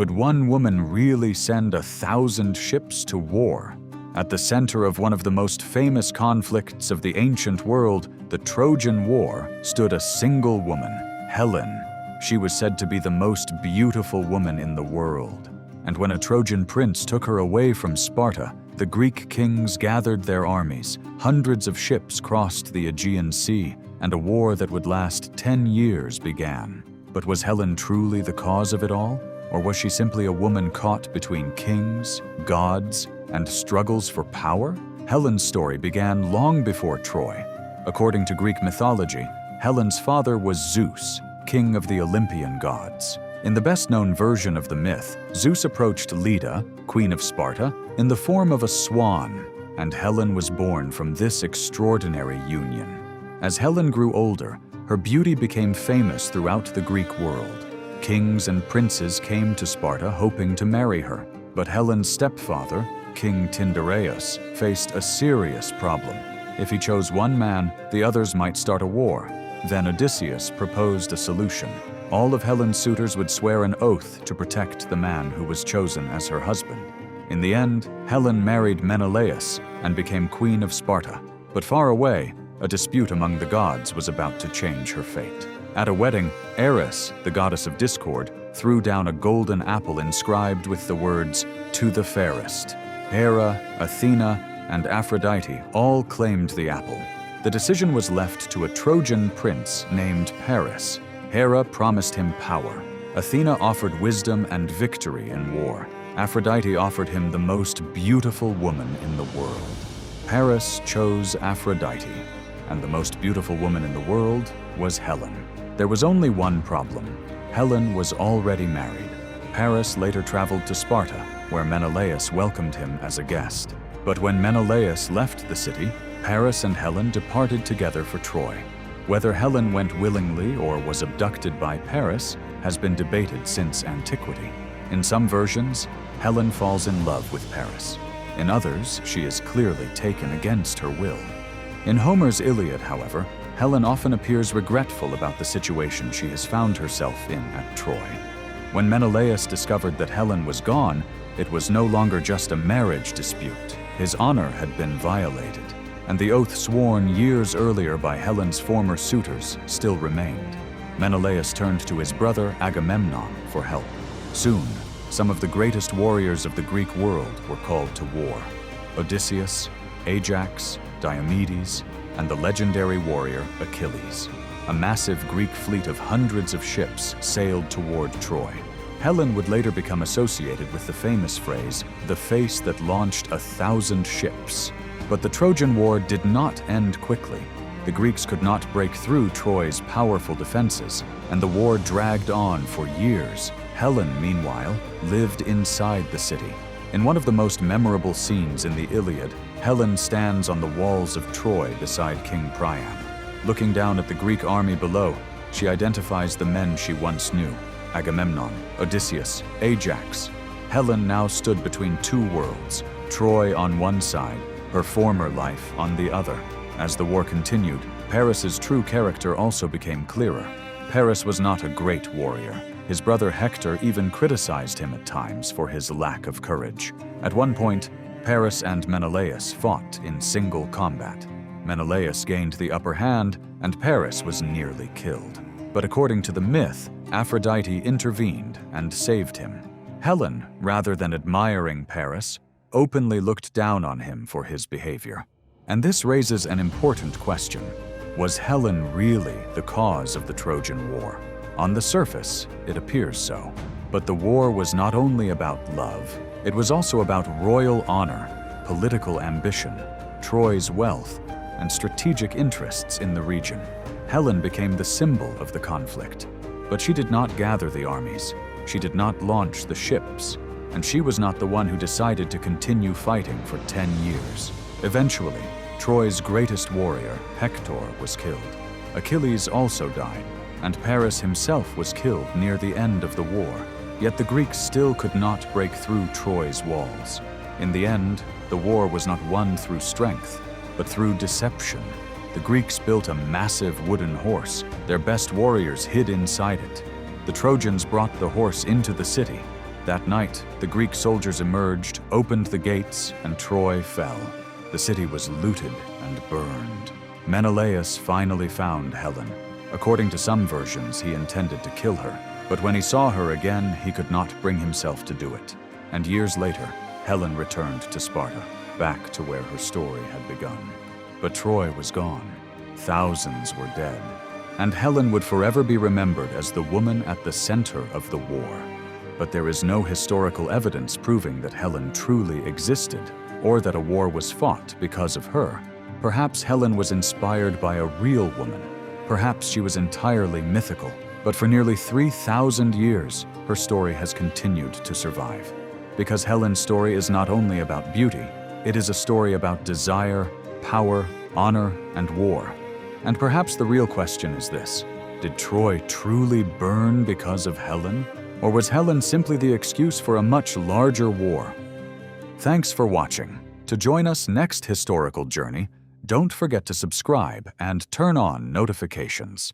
Could one woman really send 1,000 ships to war? At the center of one of the most famous conflicts of the ancient world, the Trojan War, stood a single woman, Helen. She was said to be the most beautiful woman in the world. And when a Trojan prince took her away from Sparta, the Greek kings gathered their armies, hundreds of ships crossed the Aegean Sea, and a war that would last 10 years began. But was Helen truly the cause of it all? Or was she simply a woman caught between kings, gods, and struggles for power? Helen's story began long before Troy. According to Greek mythology, Helen's father was Zeus, king of the Olympian gods. In the best-known version of the myth, Zeus approached Leda, queen of Sparta, in the form of a swan, and Helen was born from this extraordinary union. As Helen grew older, her beauty became famous throughout the Greek world. Kings and princes came to Sparta hoping to marry her, but Helen's stepfather, King Tyndareus, faced a serious problem. If he chose one man, the others might start a war. Then Odysseus proposed a solution. All of Helen's suitors would swear an oath to protect the man who was chosen as her husband. In the end, Helen married Menelaus and became queen of Sparta. But far away, a dispute among the gods was about to change her fate. At a wedding, Eris, the goddess of discord, threw down a golden apple inscribed with the words, "To the fairest." Hera, Athena, and Aphrodite all claimed the apple. The decision was left to a Trojan prince named Paris. Hera promised him power. Athena offered wisdom and victory in war. Aphrodite offered him the most beautiful woman in the world. Paris chose Aphrodite, and the most beautiful woman in the world was Helen. There was only one problem. Helen was already married. Paris later traveled to Sparta, where Menelaus welcomed him as a guest. But when Menelaus left the city, Paris and Helen departed together for Troy. Whether Helen went willingly or was abducted by Paris has been debated since antiquity. In some versions, Helen falls in love with Paris. In others, she is clearly taken against her will. In Homer's Iliad, however, Helen often appears regretful about the situation she has found herself in at Troy. When Menelaus discovered that Helen was gone, it was no longer just a marriage dispute. His honor had been violated, and the oath sworn years earlier by Helen's former suitors still remained. Menelaus turned to his brother Agamemnon for help. Soon, some of the greatest warriors of the Greek world were called to war. Odysseus, Ajax, Diomedes, and the legendary warrior Achilles. A massive Greek fleet of hundreds of ships sailed toward Troy. Helen would later become associated with the famous phrase, "the face that launched 1,000 ships." But the Trojan War did not end quickly. The Greeks could not break through Troy's powerful defenses, and the war dragged on for years. Helen, meanwhile, lived inside the city. In one of the most memorable scenes in the Iliad, Helen stands on the walls of Troy beside King Priam. Looking down at the Greek army below, she identifies the men she once knew: Agamemnon, Odysseus, Ajax. Helen now stood between two worlds, Troy on one side, her former life on the other. As the war continued, Paris's true character also became clearer. Paris was not a great warrior. His brother Hector even criticized him at times for his lack of courage. At one point, Paris and Menelaus fought in single combat. Menelaus gained the upper hand, and Paris was nearly killed. But according to the myth, Aphrodite intervened and saved him. Helen, rather than admiring Paris, openly looked down on him for his behavior. And this raises an important question. Was Helen really the cause of the Trojan War? On the surface, it appears so. But the war was not only about love. It was also about royal honor, political ambition, Troy's wealth, and strategic interests in the region. Helen became the symbol of the conflict. But she did not gather the armies. She did not launch the ships. And she was not the one who decided to continue fighting for 10 years. Eventually, Troy's greatest warrior, Hector, was killed. Achilles also died, and Paris himself was killed near the end of the war. Yet the Greeks still could not break through Troy's walls. In the end, the war was not won through strength, but through deception. The Greeks built a massive wooden horse. Their best warriors hid inside it. The Trojans brought the horse into the city, That night, the Greek soldiers emerged, opened the gates, and Troy fell. The city was looted and burned. Menelaus finally found Helen. According to some versions, he intended to kill her, but when he saw her again, he could not bring himself to do it. And years later, Helen returned to Sparta, back to where her story had begun. But Troy was gone. Thousands were dead. And Helen would forever be remembered as the woman at the center of the war. But there is no historical evidence proving that Helen truly existed, or that a war was fought because of her. Perhaps Helen was inspired by a real woman. Perhaps she was entirely mythical. But for nearly 3,000 years, her story has continued to survive. Because Helen's story is not only about beauty, it is a story about desire, power, honor, and war. And perhaps the real question is this: did Troy truly burn because of Helen? Or was Helen simply the excuse for a much larger war? Thanks for watching. To join us next historical journey, don't forget to subscribe and turn on notifications.